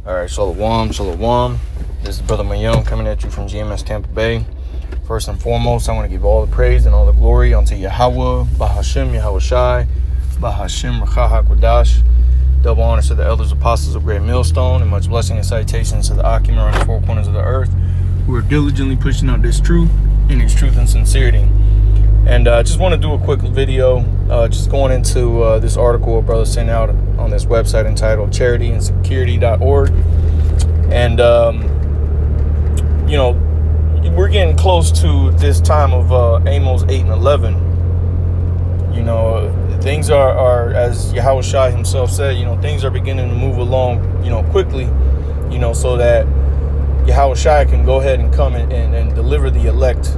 All right, shalom, shalom. This is Brother Mayum coming at you from GMS Tampa Bay. First and foremost, I want to give all the praise and all the glory unto Yahweh, Bahashem, Yahweh Shai, Bahashem, Rachah HaKodash. Double honors to the elders, apostles of Great Millstone, and much blessing and salutations to the Akim around the four corners of the earth who are diligently pushing out this truth in its truth and sincerity. And I just want to do a quick video, just going into this article a brother sent out on this website entitled charityandSecurity.org. And, we're getting close to this time of Amos 8 and 11. Things are, as Yahweh Shai himself said, things are beginning to move along, quickly, so that Yahweh Shai can go ahead and come and deliver the elect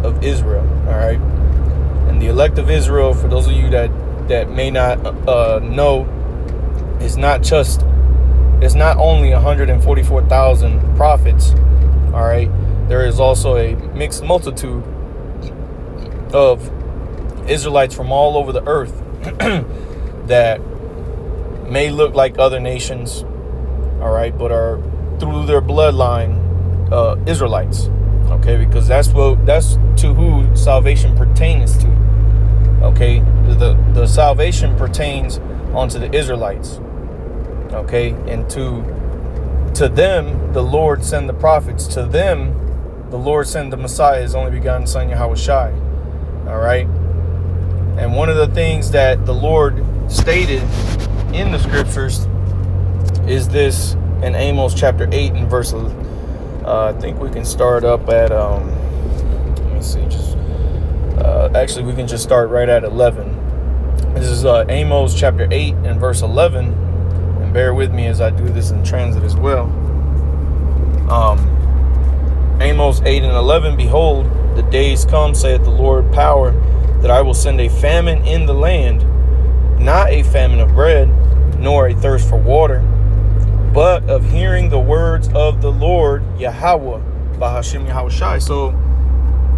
of Israel. All right. And the elect of Israel, for those of you that may not know, it's not only 144,000 prophets. All right. There is also a mixed multitude of Israelites from all over the earth that may look like other nations, all right, but are through their bloodline Israelites, okay, because that's to who salvation pertains to, okay. The salvation pertains onto the Israelites, okay, and to them the Lord send the prophets, to them the Lord send the Messiah, his only begotten Son, Yahweh Shai, all right. And one of the things that the Lord stated in the scriptures is this in Amos chapter 8 and verse, I think we can start up at, let me see, actually we can just start right at 11. This is Amos chapter 8 and verse 11. And bear with me as I do this in transit as well. Amos 8 and 11, behold, the days come, saith the Lord power, that I will send a famine in the land, not a famine of bread, nor a thirst for water, but of hearing the words of the Lord, Yahweh, Bahashem Yahweh Shai. So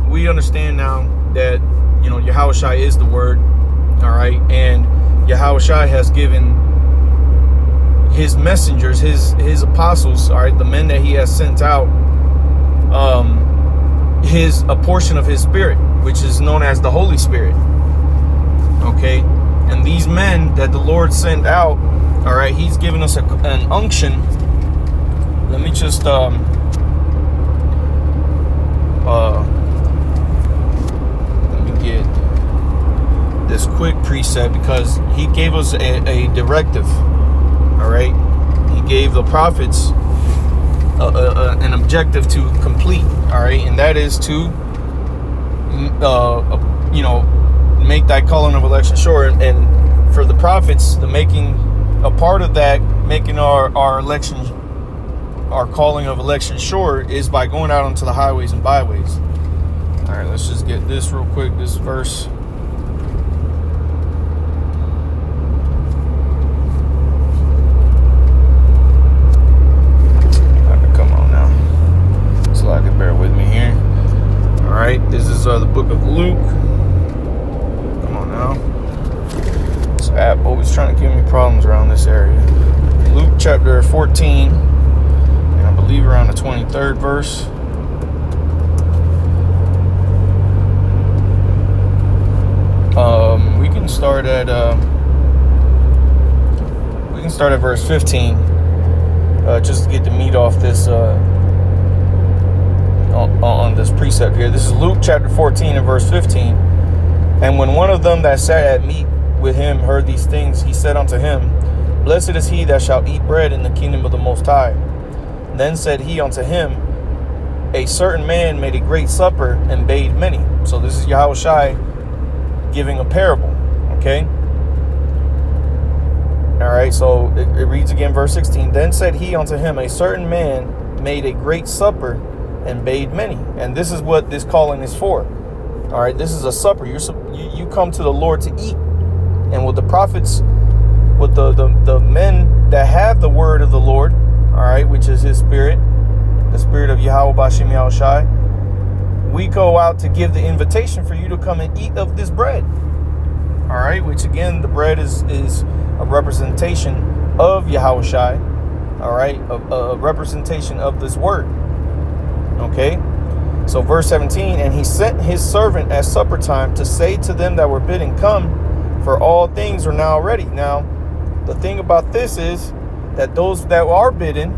we understand now that, Yahweh Shai is the word, all right, and Yahweh Shai has given his messengers, his apostles, all right, the men that he has sent out, a portion of his spirit, which is known as the Holy Spirit, okay. And these men that the Lord sent out, all right, he's given us an unction. Let me just let me get this quick preset, because he gave us a directive, all right. He gave the prophets an objective to complete, all right, and that is to make thy calling of election sure. And for the prophets, the making a part of that, making our election, our calling of election sure, is by going out onto the highways and byways. All right, let's just get this real quick, this verse. This is the book of Luke. Come on now. This app always trying to give me problems around this area. Luke chapter 14, and I believe around the 23rd verse. We can start at verse 15, just to get the meat off this on this precept here. This is Luke chapter 14 and verse 15. And when one of them that sat at meat with him heard these things, he said unto him, Blessed is he that shall eat bread in the kingdom of the Most High. Then said he unto him, A certain man made a great supper and bade many. So this is Yahweh Shai giving a parable, okay? All right, so it reads again, verse 16. Then said he unto him, A certain man made a great supper and bade many. And this is what this calling is for. All right, this is a supper. You come to the Lord to eat. And with the prophets, with the men that have the word of the Lord, all right, which is his spirit, the spirit of Yahweh Bashem Yahweh Shai, we go out to give the invitation for you to come and eat of this bread. All right, which again, the bread is a representation of Yahweh Shai. All right, a representation of this word. Okay, so verse 17, and he sent his servant at supper time to say to them that were bidden, come, for all things are now ready. Now, the thing about this is that those that are bidden,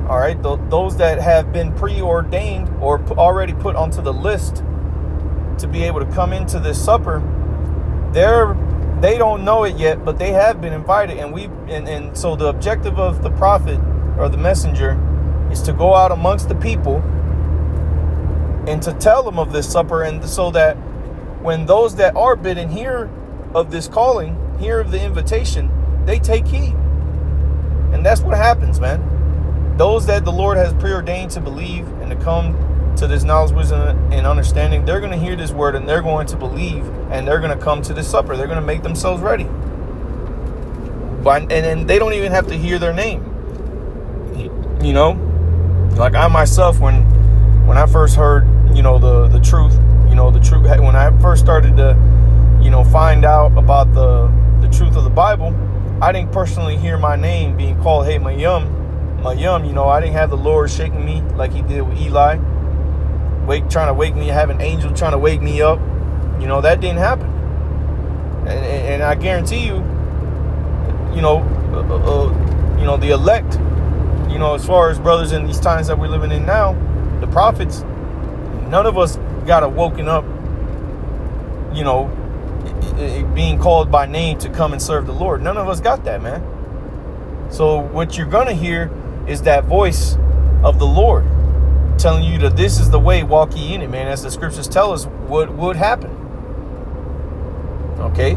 all right, those that have been preordained or already put onto the list to be able to come into this supper, they don't know it yet, but they have been invited. And so the objective of the prophet or the messenger is to go out amongst the people and to tell them of this supper, and so that when those that are bidden hear of this calling, hear of the invitation, they take heed. And that's what happens, man. Those that the Lord has preordained to believe and to come to this knowledge, wisdom, and understanding, they're going to hear this word and they're going to believe, and they're going to come to this supper. They're going to make themselves ready. And they don't even have to hear their name. You know, like I myself, when I first heard, the truth, when I first started to, find out about the truth of the Bible, I didn't personally hear my name being called, hey, Mayum. I didn't have the Lord shaking me like he did with Eli, trying to wake me, have an angel trying to wake me up. That didn't happen. And I guarantee you, the elect, as far as brothers in these times that we're living in now, the prophets, none of us got woken up, being called by name to come and serve the Lord. None of us got that, man. So what you're going to hear is that voice of the Lord telling you that this is the way, walk ye in it, man, as the scriptures tell us what would happen. Okay?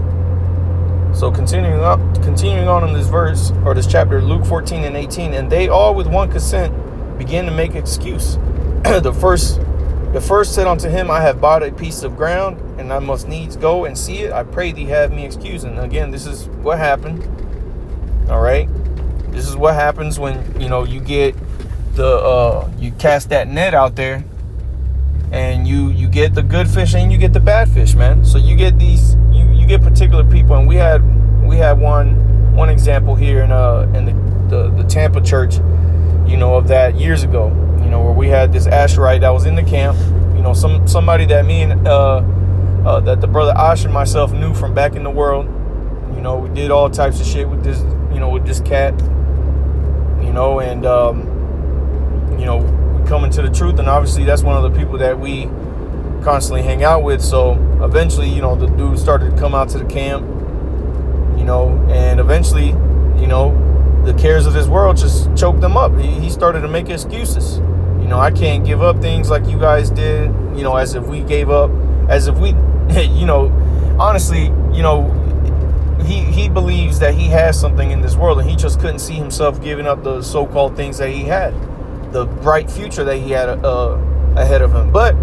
So continuing on in this verse, or this chapter, Luke 14 and 18, and they all with one consent began to make excuse. The first said unto him, I have bought a piece of ground, and I must needs go and see it. I pray thee have me excused. And again, this is what happened. All right? This is what happens when, you get you cast that net out there, and you get the good fish and you get the bad fish, man. So you get you get particular people, and we had one example here in the Tampa church, of that years ago, where we had this Asherite that was in the camp, somebody that me and that the brother Ash and myself knew from back in the world. We did all types of shit with this, with this cat, and we come into the truth, and obviously that's one of the people that we constantly hang out with. So eventually, the dude started to come out to the camp, and eventually, the cares of this world just choked him up. He started to make excuses. I can't give up things like you guys did, as if we gave up, as if we, honestly, he believes that he has something in this world, and he just couldn't see himself giving up the so-called things that he had, the bright future that he had ahead of him. But,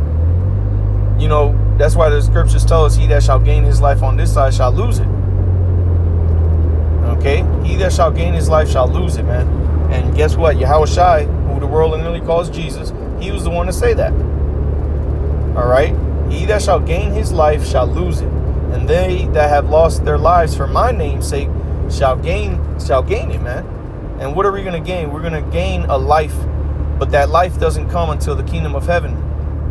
that's why the scriptures tell us, he that shall gain his life on this side shall lose it. Okay? He that shall gain his life shall lose it, man. And guess what? Yahushua, who the world literally calls Jesus, he was the one to say that. All right? He that shall gain his life shall lose it. And they that have lost their lives for my name's sake shall gain it, man. And what are we going to gain? We're going to gain a life. But that life doesn't come until the kingdom of heaven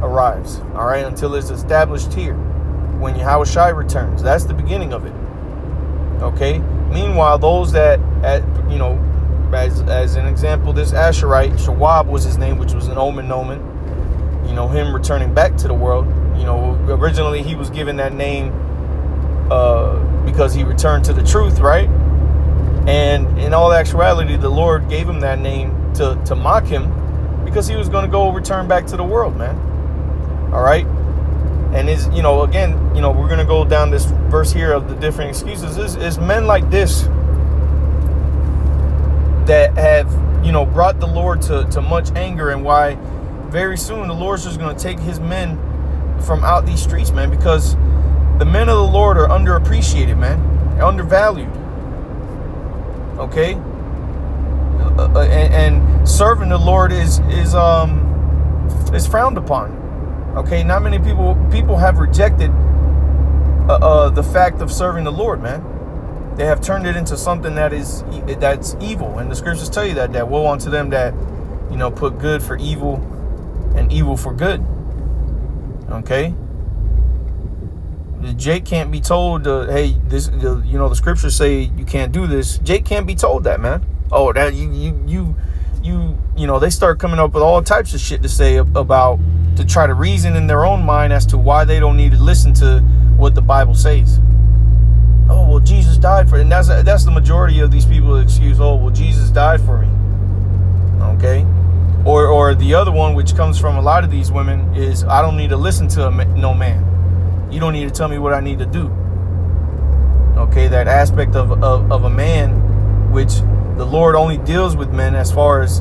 arrives. All right? Until it's established here. When Yahushua returns. That's the beginning of it. Okay? Meanwhile, those that, as an example, this Asherite, Shawab was his name, which was an omen, him returning back to the world. Originally he was given that name because he returned to the truth, right? And in all actuality, the Lord gave him that name to mock him, because he was going to go return back to the world, man. All right? And again, we're going to go down this verse here of the different excuses. It's men like this that have, brought the Lord to much anger, and why very soon the Lord's just going to take his men from out these streets, man, because the men of the Lord are underappreciated, man, undervalued. Okay? And serving the Lord is frowned upon. Okay, not many people have rejected the fact of serving the Lord, man. They have turned it into something that's evil. And the scriptures tell you that woe unto them that, put good for evil and evil for good. Okay? Jake can't be told, hey, the scriptures say you can't do this. Jake can't be told that, man. Oh, that they start coming up with all types of shit to say to try to reason in their own mind as to why they don't need to listen to what the Bible says. Oh, well, Jesus died for it. And that's the majority of these people's excuse. Oh, well, Jesus died for me. Okay? Or the other one, which comes from a lot of these women, is I don't need to listen to no man. You don't need to tell me what I need to do. Okay, that aspect of a man, which the Lord only deals with men as far as,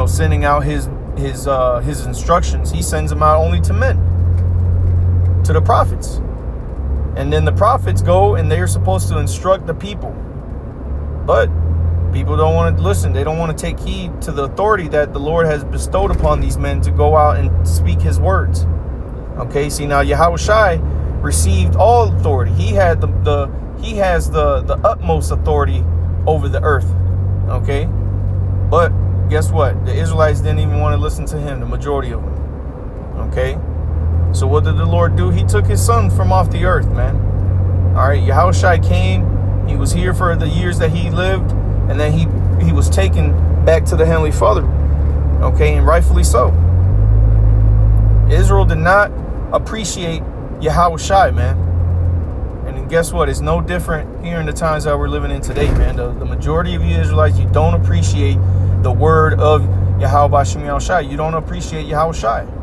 sending out his instructions. He sends them out only to men, to the prophets. And then the prophets go and they are supposed to instruct the people. But people don't want to listen. They don't want to take heed to the authority that the Lord has bestowed upon these men to go out and speak his words. Okay, see, now Yahushua received all authority. He has the utmost authority over the earth. Okay, but guess what? The Israelites didn't even want to listen to him, the majority of them. Okay, so what did the Lord do? He took his son from off the earth, man. All right, Yahushua came. He was here for the years that he lived, and then he was taken back to the Heavenly Father. Okay, and rightfully so. Israel did not appreciate Yahushua, man. And then guess what? It's no different here in the times that we're living in today, man. The majority of you Israelites, you don't appreciate the word of Yahweh Shem Yahushua. You don't appreciate Yahushua.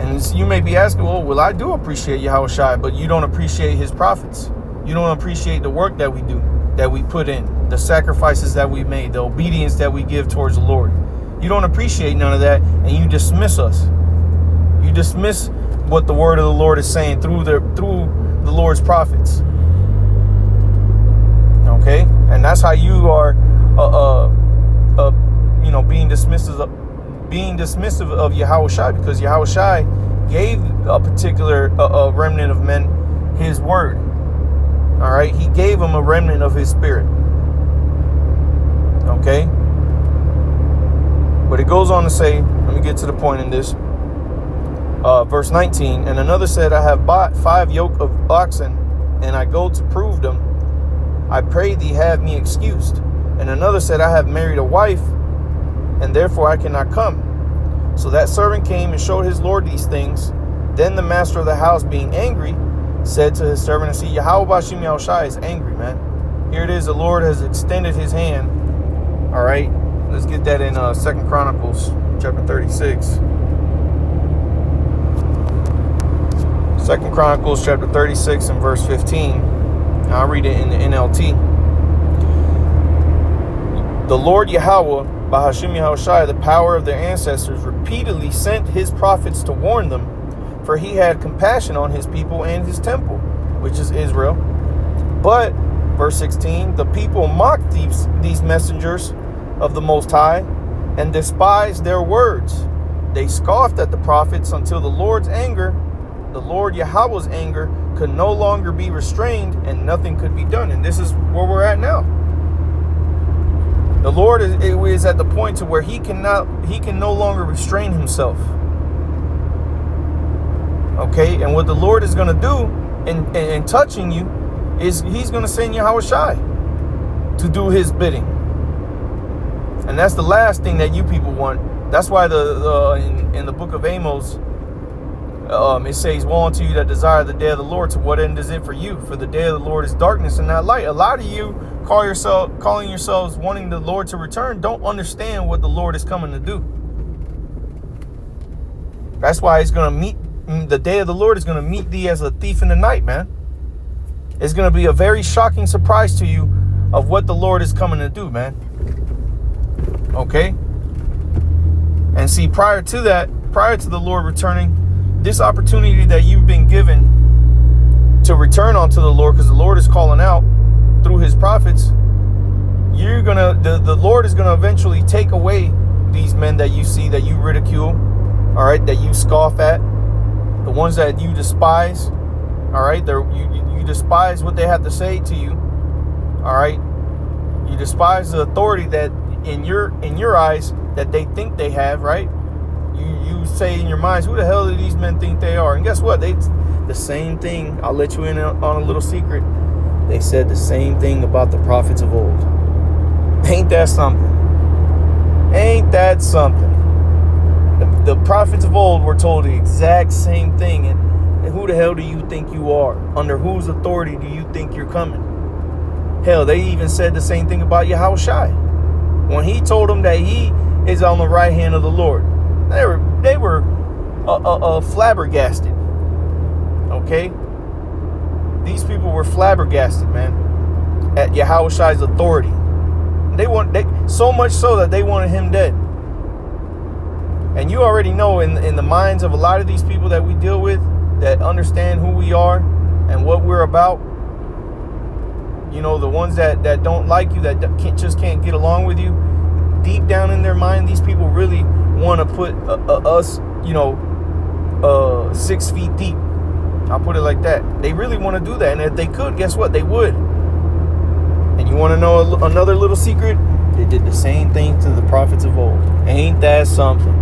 And you may be asking, well, I do appreciate Yahushua, but you don't appreciate his prophets. You don't appreciate the work that we do, that we put in, the sacrifices that we made, the obedience that we give towards the Lord. You don't appreciate none of that, and you dismiss us. You dismiss what the word of the Lord is saying through the Lord's prophets. Okay, and that's how you are, being dismissive of Yahushua, because Yahushua gave a particular remnant of men his word. All right, he gave them a remnant of his spirit. Okay, but it goes on to say, let me get to the point in this. Verse 19, and another said, I have bought 5 yoke of oxen, and I go to prove them. I pray thee have me excused. And another said, I have married a wife, and therefore I cannot come. So that servant came and showed his lord these things. Then the master of the house, being angry, said to his servant, and see, Yahweh Shem Yahushua is angry, man. Here it is, the Lord has extended his hand. All right, let's get that in 2 Chronicles chapter 36. 2 Chronicles chapter 36 and verse 15. I'll read it in the NLT. The Lord Yahweh, by Hashem Yahushua, the power of their ancestors, repeatedly sent his prophets to warn them, for he had compassion on his people and his temple, which is Israel. But, verse 16, the people mocked these messengers of the Most High and despised their words. They scoffed at the prophets until the Lord's anger, the Lord Yahweh's anger, could no longer be restrained and nothing could be done. And this is where we're at now. The Lord is at the point to where he can no longer restrain himself. Okay, and what the Lord is going to do in touching you is he's going to send Yahushua to do his bidding. And that's the last thing that you people want. That's why in the book of Amos, it says, woe unto you that desire the day of the Lord. To what end is it for you? For the day of the Lord is darkness and not light. A lot of you calling yourselves wanting the Lord to return don't understand what the Lord is coming to do. That's why it's going to meet, the day of the Lord is going to meet thee as a thief in the night, man. It's going to be a very shocking surprise to you of what the Lord is coming to do, man. Okay? And see, prior to the Lord returning, this opportunity that you've been given to return unto the Lord, because the Lord is calling out through his prophets, the Lord is gonna eventually take away these men that you see, that you ridicule, all right, that you scoff at, the ones that you despise, all right, you despise what they have to say to you, All right. You despise the authority that in your eyes that they think they have, right? You say in your minds, who the hell do these men think they are? And guess what? The same thing. I'll let you in on a little secret. They said the same thing about the prophets of old. Ain't that something? Ain't that something? The prophets of old were told the exact same thing. And who the hell do you think you are? Under whose authority do you think you're coming? Hell, they even said the same thing about Yahushua. When he told them that he is on the right hand of the Lord, they were flabbergasted. Okay? These people were flabbergasted, man, at Yahushua's authority. They so much so that they wanted him dead. And you already know in the minds of a lot of these people that we deal with, that understand who we are and what we're about, you know, the ones that don't like you, that can't get along with you, deep down in their mind, these people really want to put us, 6 feet deep. I'll put it like that. They really want to do that. And if they could, guess what? They would. And you want to know another little secret? They did the same thing to the prophets of old. Ain't that something?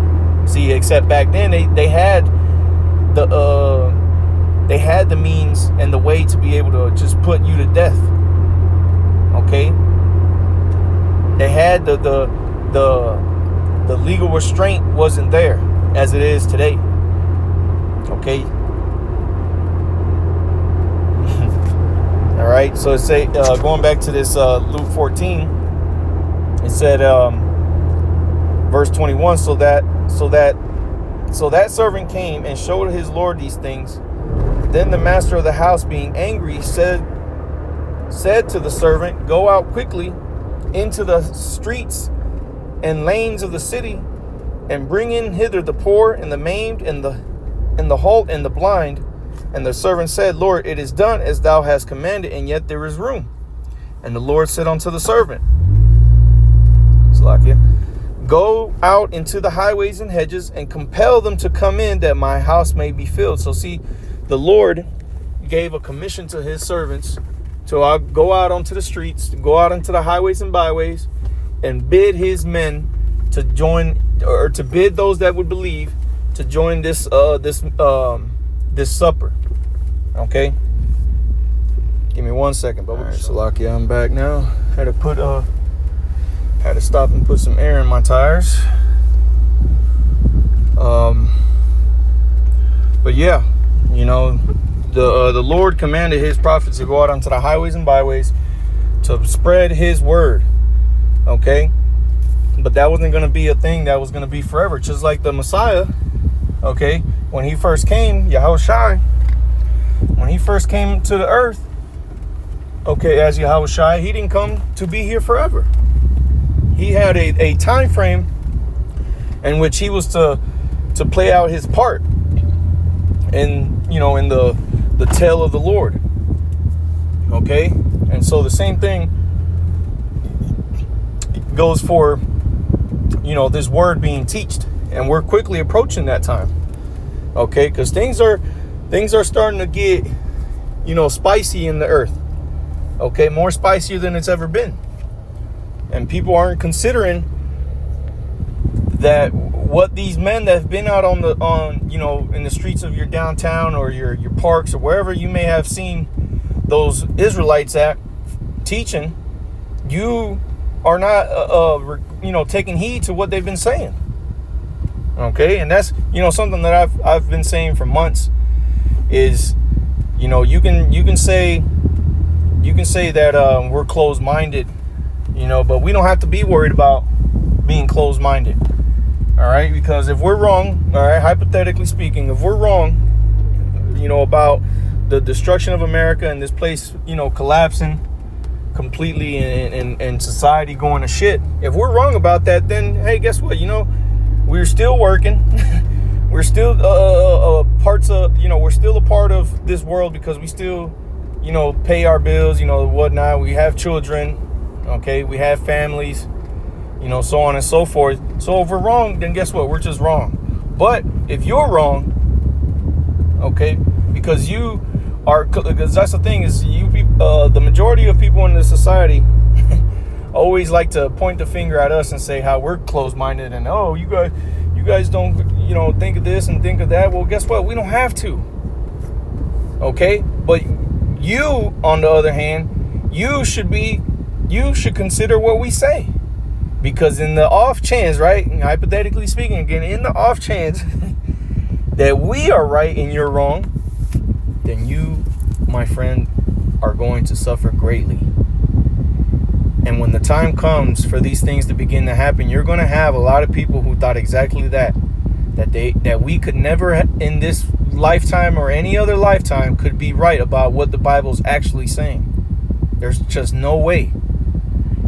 See, except back then they had the means and the way to be able to just put you to death. Okay? They had the legal restraint wasn't there as it is today. Okay? All right, so it say going back to this Luke 14, it said verse 21, so that servant came and showed his lord these things. Then the master of the house, being angry, said to the servant, go out quickly into the streets and lanes of the city, and bring in hither the poor and the maimed and the halt and the blind. And the servant said, Lord, it is done as thou hast commanded, and yet there is room. And the Lord said unto the servant, Salakia, go out into the highways and hedges and compel them to come in, that my house may be filled. So see, the Lord gave a commission to his servants to go out onto the streets, to go out into the highways and byways, and bid his men to join, or to bid those that would believe to join this supper. Okay, give me 1 second, but all right, Salakia, I'm back now. Had to stop and put some air in my tires. But yeah, you know, the Lord commanded his prophets to go out onto the highways and byways to spread his word. Okay, but that wasn't going to be a thing that was going to be forever. Just like the Messiah. Okay, when he first came, Yahushua, when he first came to the earth, okay, as Yahushua, he didn't come to be here forever. He had a time frame in which he was to play out his part in the tale of the Lord. Okay, and so the same thing goes for this word being teached, and we're quickly approaching that time. Okay, because things are starting to get spicy in the earth. Okay, more spicier than it's ever been. And people aren't considering that what these men that have been out in the streets of your downtown or your parks or wherever you may have seen those Israelites at teaching, you are not taking heed to what they've been saying. Okay, and that's something that I've been saying for months is you can say that we're closed-minded, but we don't have to be worried about being closed-minded. All right, because if we're wrong, all right, hypothetically speaking, if we're wrong, about the destruction of America and this place, collapsing completely and society going to shit, if we're wrong about that, then hey, guess what? We're still working. We're still parts of, we're still a part of this world because we still, pay our bills, whatnot. We have children, okay? We have families, so on and so forth. So if we're wrong, then guess what? We're just wrong. But if you're wrong, okay, because you are, because that's the thing is the majority of people in this society always like to point the finger at us and say how we're closed-minded and, oh, you guys don't, think of this and think of that. Well, guess what? We don't have to. Okay? But you, on the other hand, you should consider what we say. Because in the off chance, right, hypothetically speaking, again, in the off chance that we are right and you're wrong, then you, my friend, are going to suffer greatly. And when the time comes for these things to begin to happen, you're going to have a lot of people who thought exactly that we could never in this lifetime or any other lifetime could be right about what the Bible's actually saying. There's just no way.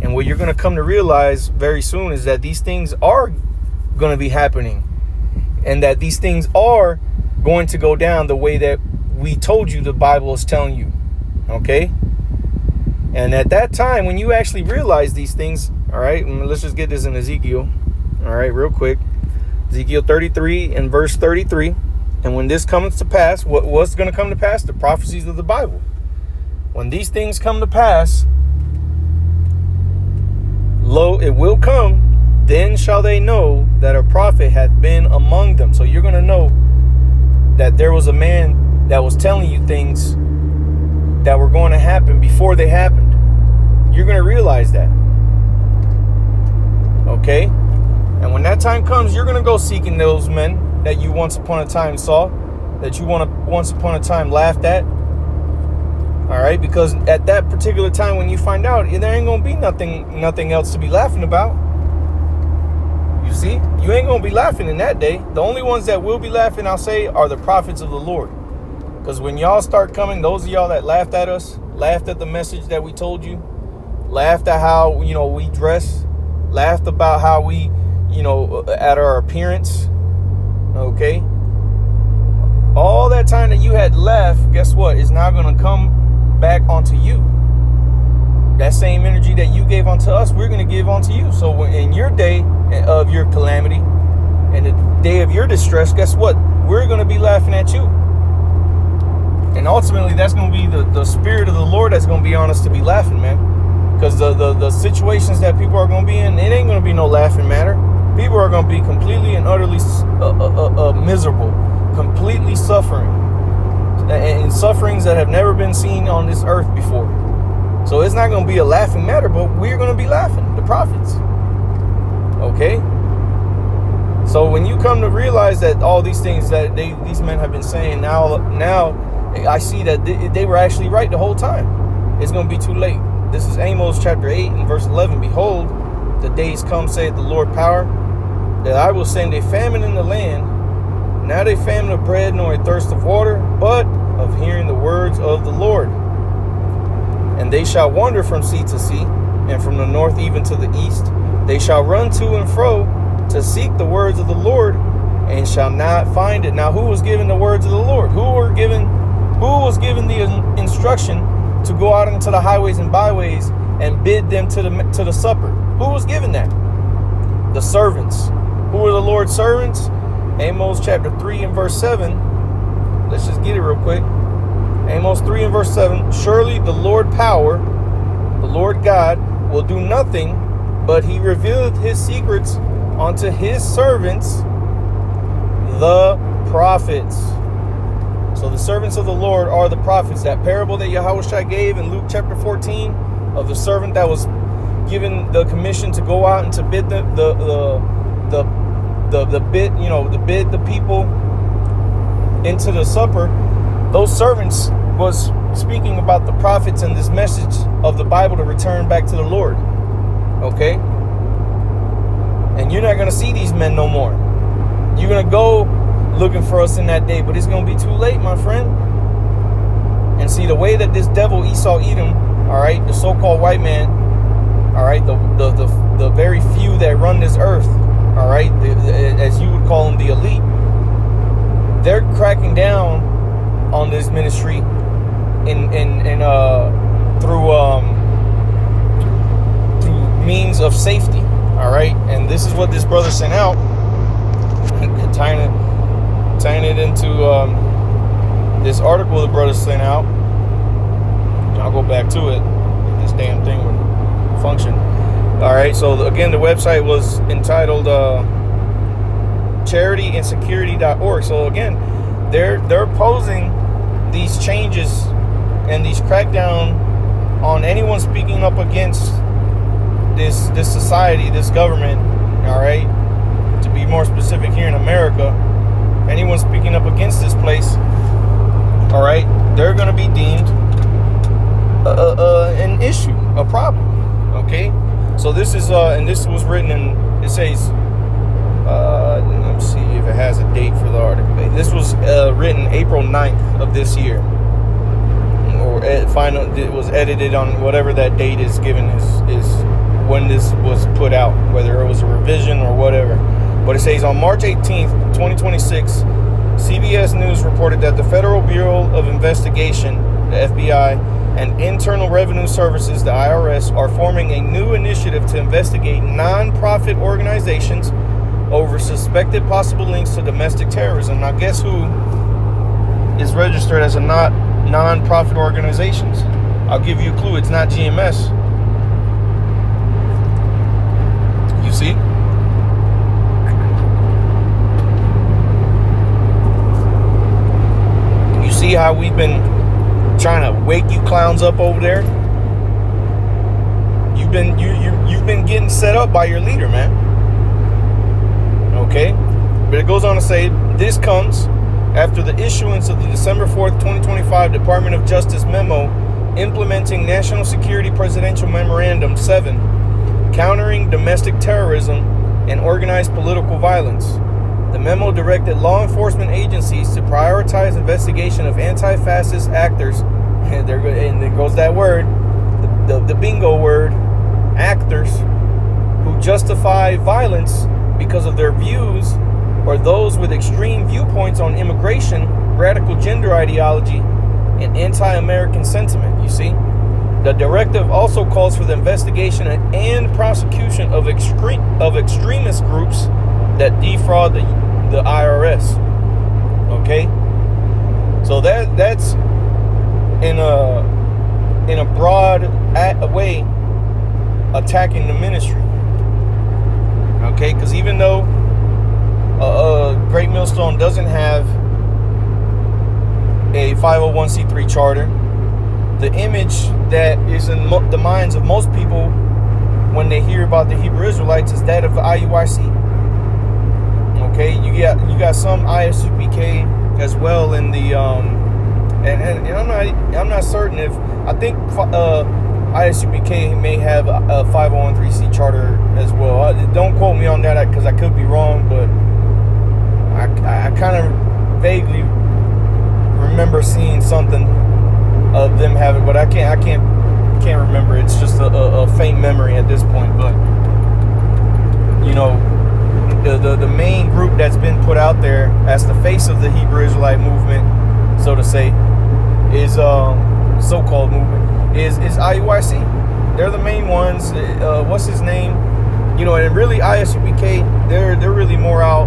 And what you're going to come to realize very soon is that these things are going to be happening, and that these things are going to go down the way that we told you the Bible is telling you. Okay? And at that time, when you actually realize these things, all right, let's just get this in Ezekiel. All right, real quick. Ezekiel 33 and verse 33. And when this comes to pass, what's going to come to pass? The prophecies of the Bible. When these things come to pass, lo, it will come, then shall they know that a prophet hath been among them. So you're going to know that there was a man that was telling you things that were going to happen before they happened. You're going to realize that. Okay? And when that time comes, you're going to go seeking those men that you once upon a time saw, that you once upon a time laughed at. All right? Because at that particular time when you find out, there ain't going to be nothing else to be laughing about. You see? You ain't going to be laughing in that day. The only ones that will be laughing, I'll say, are the prophets of the Lord. Because when y'all start coming, those of y'all that laughed at us, laughed at the message that we told you, laughed at how, we dress, laughed about how we, at our appearance, okay? All that time that you had left, guess what? Is now going to come back onto you. That same energy that you gave onto us, we're going to give onto you. So in your day of your calamity and the day of your distress, guess what? We're going to be laughing at you. And ultimately, that's going to be the spirit of the Lord that's going to be on us to be laughing, man. Because the situations that people are going to be in, it ain't going to be no laughing matter. People are going to be completely and utterly miserable, completely suffering. And sufferings that have never been seen on this earth before. So it's not going to be a laughing matter, but we're going to be laughing, the prophets. Okay? So when you come to realize that all these things that these men have been saying, now I see that they were actually right the whole time. It's going to be too late. This is Amos chapter 8 and verse 11. Behold, the days come, saith the Lord power, that I will send a famine in the land, not a famine of bread nor a thirst of water, but of hearing the words of the Lord. And they shall wander from sea to sea, and from the north even to the east. They shall run to and fro to seek the words of the Lord, and shall not find it. Now, who was given the words of the Lord? Who was given the instruction to go out into the highways and byways and bid them to the supper? Who was given that? The servants. Who were the Lord's servants? Amos chapter 3 and verse 7. Let's just get it real quick. Amos 3 and verse 7. Surely the Lord power, the Lord God, will do nothing, but he revealeth his secrets unto his servants, the prophets. So the servants of the Lord are the prophets. That parable that Yahushua gave in Luke chapter 14 of the servant that was given the commission to go out and to bid the people into the supper. Those servants was speaking about the prophets and this message of the Bible to return back to the Lord. Okay? And you're not going to see these men no more. You're going to go looking for us in that day, but it's going to be too late, my friend. And see, the way that this devil Esau Edom, all right, the so-called white man, all right, the very few that run this earth, all right, as you would call them, the elite, they're cracking down on this ministry through means of safety. All right, and this is what this brother sent out, tying it into this article the brother sent out. I'll go back to it. This damn thing would function. All right. So again, the website was entitled charityindsecurity.org. So again, they're opposing these changes and these crackdown on anyone speaking up against this society, this government. All right. To be more specific, here in America, anyone speaking up against this place, all right, they're going to be deemed an issue, a problem. Okay, so this is and this was written in, it says, let me see if it has a date for the article. This was written April 9th of this year, or it was edited on whatever that date is given is when this was put out, whether it was a revision or whatever. But it says on March 18th, 2026, CBS News reported that the Federal Bureau of Investigation, the FBI, and Internal Revenue Services, the IRS, are forming a new initiative to investigate non-profit organizations over suspected possible links to domestic terrorism. Now, guess who is registered as a non-profit organizations? I'll give you a clue. It's not GMS. You see? See how we've been trying to wake you clowns up over there? You've been getting set up by your leader, man. Okay? But it goes on to say, this comes after the issuance of the December 4th, 2025 Department of Justice memo implementing National Security Presidential Memorandum 7, countering domestic terrorism and organized political violence. The memo directed law enforcement agencies to prioritize investigation of anti-fascist actors, and there goes that word, the bingo word, actors who justify violence because of their views or those with extreme viewpoints on immigration, radical gender ideology, and anti-American sentiment. You see, the directive also calls for the investigation and prosecution of extremist groups that defraud the IRS. Okay, so that's in a broad way attacking the ministry. Okay, because even though Great Millstone doesn't have a 501c3 charter, the image that is in the minds of most people when they hear about the Hebrew Israelites is that of the IUIC. Okay, you got some ISUPK as well in the and I'm not certain if, I think ISUPK may have a 501c3 charter as well. Don't quote me on that because I could be wrong, but I kind of vaguely remember seeing something of them having, but I can't remember. It's just a faint memory at this point. But you know, the main group that's been put out there as the face of the Hebrew Israelite movement, so to say, is so-called movement is IUIC. They're the main ones. What's his name? You know, and really ISUPK, they're really more out.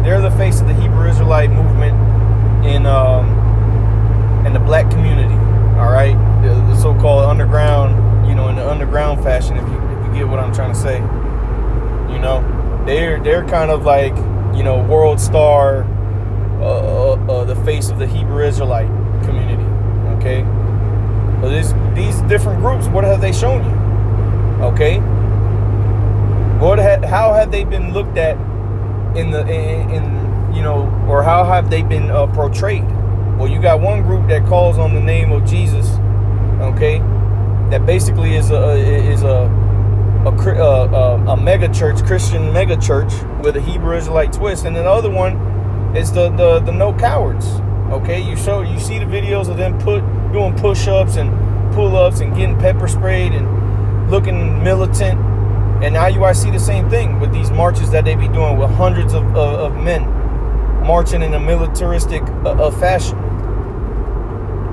They're the face of the Hebrew Israelite movement in the black community. All right, the so-called underground, you know, in the underground fashion, if you get what I'm trying to say. You know, they're kind of like, you know, world star, the face of the Hebrew Israelite community. Okay, so these different groups, what have they shown you? Okay, how have they been looked at in you know, or how have they been portrayed? Well, you got one group that calls on the name of Jesus, okay, that basically is a mega church, Christian mega church with a Hebrew Israelite twist, and then the other one is the no cowards. Okay, you see the videos of them doing push-ups and pull-ups and getting pepper sprayed and looking militant, and now I see the same thing with these marches that they be doing with hundreds of men marching in a militaristic fashion.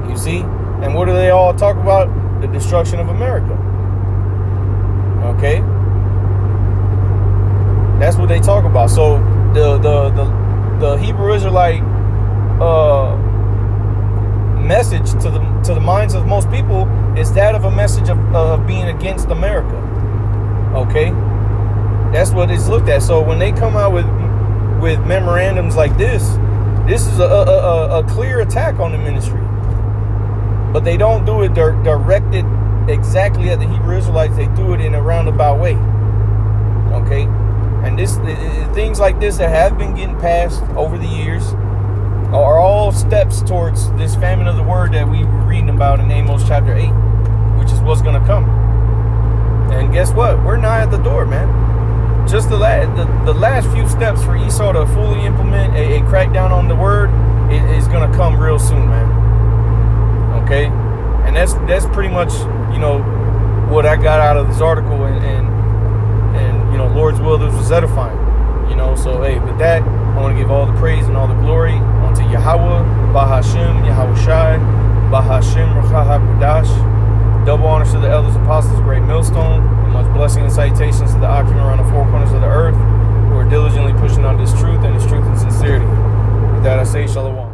You see, and what do they all talk about? The destruction of America. Okay, that's what they talk about. So the Hebrew Israelite message to the minds of most people is that of a message of being against America. Okay, that's what it's looked at. So when they come out with memorandums like this is a clear attack on the ministry. But they don't do it directed exactly at the Hebrew Israelites. They do it in a roundabout way. Okay, and things like this that have been getting passed over the years are all steps towards this famine of the word that we were reading about in Amos chapter 8, which is what's going to come. And guess what? We're nigh at the door, man. Just the last few steps for Esau to fully implement a crackdown on the word is going to come real soon, man. Okay, and that's pretty much, you know, what I got out of this article, and you know, Lord's will, this was edifying. You know, so hey, with that, I want to give all the praise and all the glory unto Yahweh, Bahashem, Yahushai, Bahashem, Ruach HaKodesh. Double honors to the elders, apostles, great millstone, and much blessing and salutations to the occupant around the four corners of the earth who are diligently pushing on this truth and this truth in sincerity. With that, I say shalom.